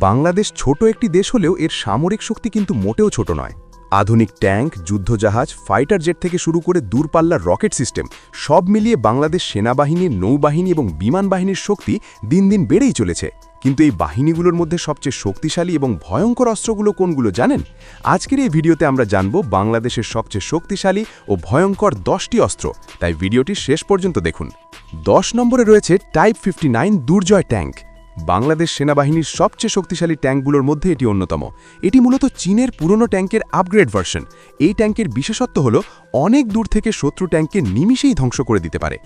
বাংলাদেশ ছোট একটি দেশ হলেও এর সামরিক শক্তি কিন্তু মোটেও ছোট নয়। আধুনিক ট্যাঙ্ক, যুদ্ধজাহাজ, ফাইটার জেট থেকে শুরু করে দূরপাল্লার রকেট সিস্টেম সব মিলিয়ে বাংলাদেশ সেনাবাহিনীর, নৌবাহিনী এবং বিমান বাহিনীর শক্তি দিন দিন বেড়েই চলেছে। কিন্তু এই বাহিনীগুলোর মধ্যে সবচেয়ে শক্তিশালী এবং ভয়ঙ্কর অস্ত্রগুলো কোনগুলো জানেন? আজকের এই ভিডিওতে আমরা জানব বাংলাদেশের সবচেয়ে শক্তিশালী ও ভয়ঙ্কর 10টি অস্ত্র, তাই ভিডিওটি শেষ পর্যন্ত দেখুন। 10 নম্বরে রয়েছে টাইপ 59 দুর্জয় ট্যাঙ্ক। বাংলাদেশ সেনাবাহিনীর সবচেয়ে শক্তিশালী ট্যাঙ্কগুলোর মধ্যে এটি অন্যতম। এটি মূলত চীনের পুরনো ট্যাঙ্কের আপগ্রেড ভার্সন। এই ট্যাঙ্কের বিশেষত্ব হল অনেক দূর থেকে শত্রু ট্যাঙ্ককে নিমিষেই ধ্বংস করে দিতে পারে।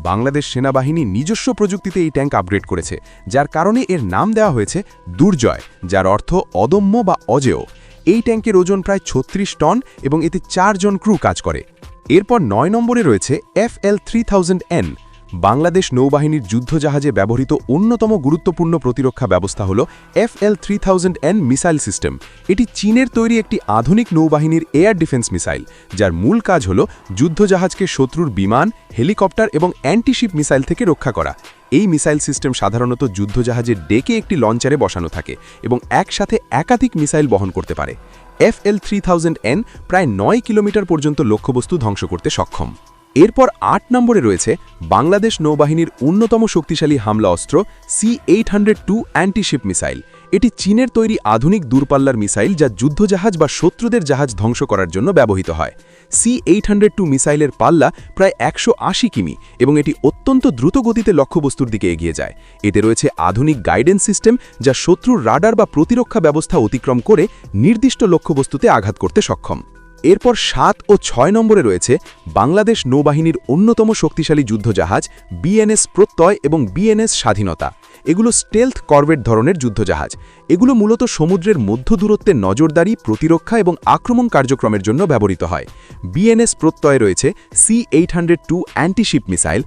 বাংলাদেশ সেনাবাহিনী নিজস্ব প্রযুক্তিতে এই ট্যাঙ্ক আপগ্রেড করেছে, যার কারণে এর নাম দেওয়া হয়েছে দুর্জয়, যার অর্থ অদম্য বা অজেয়। এই ট্যাঙ্কের ওজন প্রায় 36 টন এবং এতে 4 জন ক্রু কাজ করে। এরপর 9 নম্বরে রয়েছে FL-3000N। বাংলাদেশ নৌবাহিনীর যুদ্ধজাহাজে ব্যবহৃত অন্যতম গুরুত্বপূর্ণ প্রতিরক্ষা ব্যবস্থা হল FL-3000N মিসাইল সিস্টেম। এটি চীনের তৈরি একটি আধুনিক নৌবাহিনীর এয়ার ডিফেন্স মিসাইল, যার মূল কাজ হল যুদ্ধজাহাজকে শত্রুর বিমান, হেলিকপ্টার এবং অ্যান্টিশিপ মিসাইল থেকে রক্ষা করা। এই মিসাইল সিস্টেম সাধারণত যুদ্ধজাহাজের ডেকে একটি লঞ্চারে বসানো থাকে এবং একসাথে একাধিক মিসাইল বহন করতে পারে। FL-3000N প্রায় 9 কিলোমিটার পর্যন্ত লক্ষ্যবস্তু ধ্বংস করতে সক্ষম। এরপর 8 নম্বরে রয়েছে বাংলাদেশ নৌবাহিনীর অন্যতম শক্তিশালী হামলা অস্ত্র C-802 অ্যান্টিশিপ মিসাইল। এটি চীনের তৈরি আধুনিক দূরপাল্লার মিসাইল, যা যুদ্ধজাহাজ বা শত্রুদের জাহাজ ধ্বংস করার জন্য ব্যবহৃত হয়। C-802 মিসাইলের পাল্লা প্রায় 180 কিমি এবং এটি অত্যন্ত দ্রুত গতিতে লক্ষ্যবস্তুর দিকে এগিয়ে যায়। এতে রয়েছে আধুনিক গাইডেন্স সিস্টেম, যা শত্রুর রাডার বা প্রতিরক্ষা ব্যবস্থা অতিক্রম করে নির্দিষ্ট লক্ষ্যবস্তুতে আঘাত করতে সক্ষম। এরপর 7 ও 6 নম্বরে রয়েছে বাংলাদেশ নৌবাহিনীর অন্যতম শক্তিশালী যুদ্ধজাহাজ বিএনএস প্রত্যয় এবং বিএনএস স্বাধীনতা। এগুলো স্টেলথ করভেট ধরনের যুদ্ধজাহাজ। এগুলো মূলত সমুদ্রের মধ্য দূরত্বে নজরদারি, প্রতিরক্ষা এবং আক্রমণ কার্যক্রমের জন্য ব্যবহৃত হয়। বিএনএস প্রত্যয়ে রয়েছে C-802 antiship missile,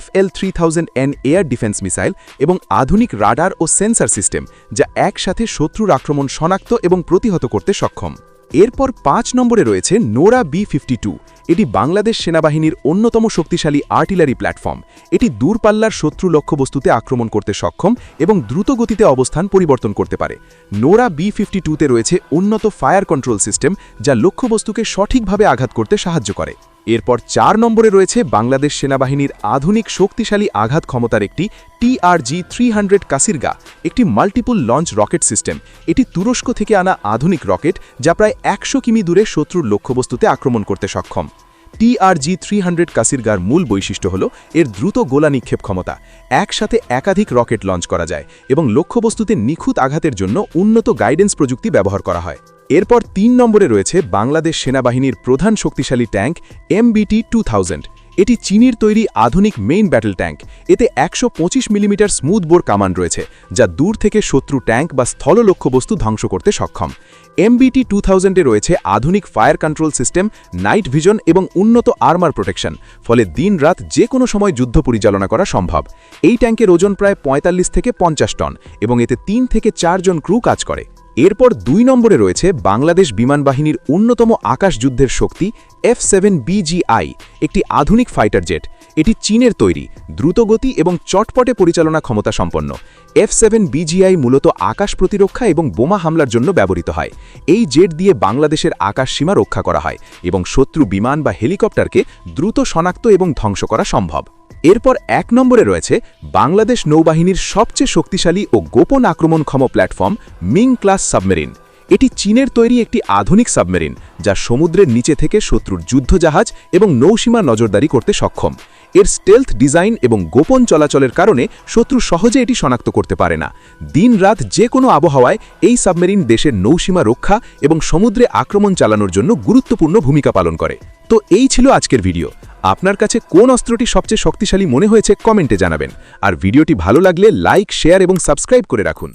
FL-3000N air defence missile এবং আধুনিক রাডার ও সেন্সর সিস্টেম, যা একসাথে শত্রুর আক্রমণ শনাক্ত এবং প্রতিহত করতে সক্ষম। এরপর 5 নম্বরে রয়েছে নোরা B-52। এটি বাংলাদেশ সেনাবাহিনীর অন্যতম শক্তিশালী আর্টিলারি প্ল্যাটফর্ম। এটি দূরপাল্লার শত্রু লক্ষ্যবস্তুতে আক্রমণ করতে সক্ষম এবং দ্রুত গতিতে অবস্থান পরিবর্তন করতে পারে। নোরা B-52তে রয়েছে উন্নত ফায়ার কন্ট্রোল সিস্টেম, যা লক্ষ্যবস্তুকে সঠিকভাবে আঘাত করতে সাহায্য করে। এরপর 4 নম্বরে রয়েছে বাংলাদেশ সেনাবাহিনীর আধুনিক শক্তিশালী আঘাত ক্ষমতার একটি TRG-300 কাসিরগা, একটি মাল্টিপল লঞ্চ রকেট সিস্টেম। এটি তুরস্ক থেকে আনা আধুনিক রকেট, যা প্রায় 100 কিমি দূরে শত্রুর লক্ষ্যবস্তুতে আক্রমণ করতে সক্ষম। TRG-300 কাসিরগার মূল বৈশিষ্ট্য হল এর দ্রুত গোলা নিক্ষেপ ক্ষমতা। একসাথে একাধিক রকেট লঞ্চ করা যায় এবং লক্ষ্যবস্তুতে নিখুঁত আঘাতের জন্য উন্নত গাইডেন্স প্রযুক্তি ব্যবহার করা হয়। এরপর 3 নম্বরে রয়েছে বাংলাদেশ সেনাবাহিনীর প্রধান শক্তিশালী ট্যাঙ্ক MBT-2000। এটি চীনের তৈরি আধুনিক মেইন ব্যাটল ট্যাঙ্ক। এতে 125 মিলিমিটার স্মুথ বোর কামান রয়েছে, যা দূর থেকে শত্রু ট্যাঙ্ক বা স্থল লক্ষ্যবস্তু ধ্বংস করতে সক্ষম। MBT-2000-এ রয়েছে আধুনিক fire control system, night vision এবং উন্নত আর্মার প্রোটেকশন, ফলে দিন-রাত যে কোনো সময় যুদ্ধ পরিচালনা করা সম্ভব। এই ট্যাঙ্কের ওজন প্রায় 45 থেকে 50 টন এবং এতে 3 থেকে 4 জন ক্রু কাজ করে। এরপর 2 নম্বরে রয়েছে বাংলাদেশ বিমান বাহিনীর অন্যতম আকাশ যুদ্ধের শক্তি F-7BGI, একটি আধুনিক ফাইটার জেট। এটি চীনের তৈরি, দ্রুতগতি এবং চটপটে পরিচালনা ক্ষমতা সম্পন্ন। F-7BGI মূলত আকাশ প্রতিরক্ষা এবং বোমা হামলার জন্য ব্যবহৃত হয়। এই জেট দিয়ে বাংলাদেশের আকাশ সীমা রক্ষা করা হয় এবং শত্রু বিমান বা হেলিকপ্টারকে দ্রুত শনাক্ত এবং ধ্বংস করা সম্ভব। এরপর 1 নম্বরে রয়েছে বাংলাদেশ নৌবাহিনীর সবচেয়ে শক্তিশালী ও গোপন আক্রমণক্ষম প্ল্যাটফর্ম মিং ক্লাস সাবমেরিন। এটি চীনের তৈরি একটি আধুনিক সাবমেরিন, যা সমুদ্রের নিচে থেকে শত্রুর যুদ্ধজাহাজ এবং নৌসীমা নজরদারি করতে সক্ষম। এর স্টেলথ ডিজাইন এবং গোপন চলাচলের কারণে শত্রু সহজে এটি শনাক্ত করতে পারে না। দিন-রাত যে কোনো আবহাওয়ায় এই সাবমেরিন দেশের নৌসীমা রক্ষা এবং সমুদ্রে আক্রমণ চালানোর জন্য গুরুত্বপূর্ণ ভূমিকা পালন করে। তো এই ছিল আজকের ভিডিও। আপনার কাছে কোন অস্ত্রটি সবচেয়ে শক্তিশালী মনে হয়েছে কমেন্টে জানাবেন। আর ভিডিওটি ভালো লাগলে লাইক, শেয়ার এবং সাবস্ক্রাইব করে রাখুন।